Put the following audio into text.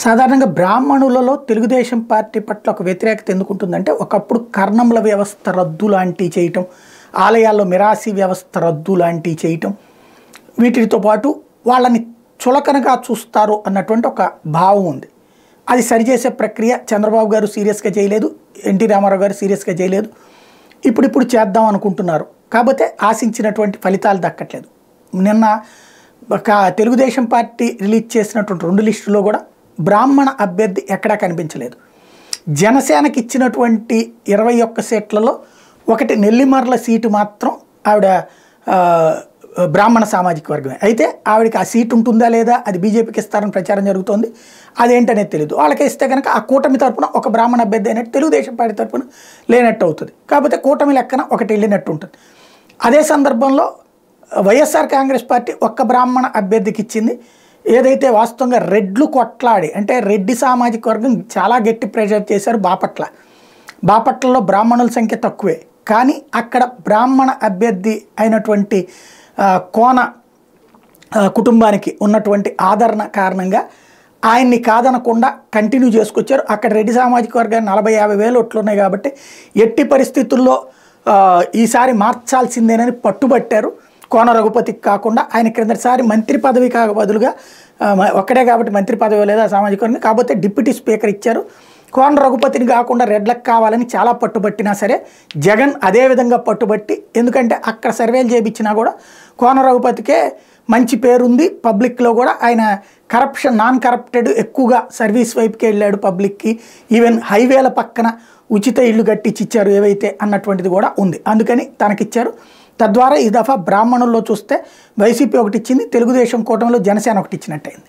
సాధారణంగా బ్రాహ్మణులలో తెలుగుదేశం పార్టీ పట్ల ఒక వ్యతిరేకత ఎందుకుంటుందంటే, ఒకప్పుడు కర్ణంల వ్యవస్థ రద్దు లాంటివి చేయటం, ఆలయాల్లో మిరాసి వ్యవస్థ రద్దు లాంటివి చేయటం, వీటితో పాటు వాళ్ళని చులకనగా చూస్తారు అన్నటువంటి ఒక భావం ఉంది. అది సరిచేసే ప్రక్రియ చంద్రబాబు గారు సీరియస్గా చేయలేదు, ఎన్టీ రామారావు గారు సీరియస్గా చేయలేదు. ఇప్పుడు చేద్దాం అనుకుంటున్నారు, కాకపోతే ఆశించినటువంటి ఫలితాలు దక్కట్లేదు. నిన్న తెలుగుదేశం పార్టీ రిలీజ్ చేసినటువంటి 2 లిస్టులో కూడా బ్రాహ్మణ అభ్యర్థి ఎక్కడా కనిపించలేదు. జనసేనకి ఇచ్చినటువంటి 21 సీట్లలో ఒకటి నెల్లిమర్ల సీటు మాత్రం ఆవిడ బ్రాహ్మణ సామాజిక వర్గమే. అయితే ఆవిడకి ఆ సీటు ఉంటుందా లేదా, అది బీజేపీకి ఇస్తారని ప్రచారం జరుగుతోంది. అదేంటనేది తెలియదు. వాళ్ళకి ఇస్తే కనుక ఆ కూటమి తరపున ఒక బ్రాహ్మణ అభ్యర్థి అయినట్టు తెలుగుదేశం పార్టీ తరపున లేనట్టు అవుతుంది. కాకపోతే కూటమి లెక్కన ఒకటి వెళ్ళినట్టు ఉంటుంది. అదే సందర్భంలో వైఎస్ఆర్ కాంగ్రెస్ పార్టీ ఒక్క బ్రాహ్మణ అభ్యర్థికి ఇచ్చింది. ఏదైతే వాస్తవంగా రెడ్లు కొట్లాడి, అంటే రెడ్డి సామాజిక వర్గం చాలా గట్టి ప్రెషర్ చేశారు బాపట్లలో బ్రాహ్మణుల సంఖ్య తక్కువే, కానీ అక్కడ బ్రాహ్మణ అభ్యర్థి అయినటువంటి కోన కుటుంబానికి ఉన్నటువంటి ఆదరణ కారణంగా ఆయన్ని కాదనకుండా కంటిన్యూ చేసుకొచ్చారు. అక్కడ రెడ్డి సామాజిక వర్గాన్ని 40-50 వేలు ఓట్లు ఉన్నాయి కాబట్టి ఎట్టి పరిస్థితుల్లో ఈసారి మార్చాల్సిందేనని పట్టుబట్టారు. కోన రఘుపతికి కాకుండా ఆయన క్రిందటిసారి మంత్రి పదవి బదులుగా ఒక్కడే కాబట్టి మంత్రి పదవి లేదా సామాజిక వర్గం, కాకపోతే డిప్యూటీ స్పీకర్ ఇచ్చారు. కోన రఘుపతిని కాకుండా రెడ్లకు కావాలని చాలా పట్టుబట్టినా సరే జగన్ అదే విధంగా పట్టుబట్టి, ఎందుకంటే అక్కడ సర్వేలు చేయించినా కూడా కోన రఘుపతికే మంచి పేరుంది పబ్లిక్లో కూడా. ఆయన నాన్ కరప్టెడ్, ఎక్కువగా సర్వీస్ వైపుకి వెళ్ళాడు పబ్లిక్కి. ఈవెన్ హైవేల పక్కన ఉచిత ఇళ్ళు కట్టించి ఇచ్చారు ఏవైతే అన్నటువంటిది కూడా ఉంది. అందుకని తనకిచ్చారు. తద్వారా ఈ దఫా బ్రాహ్మణుల్లో చూస్తే వైసీపీ ఒకటి ఇచ్చింది, తెలుగుదేశం కూటమిలో జనసేన ఒకటి ఇచ్చినట్టయింది.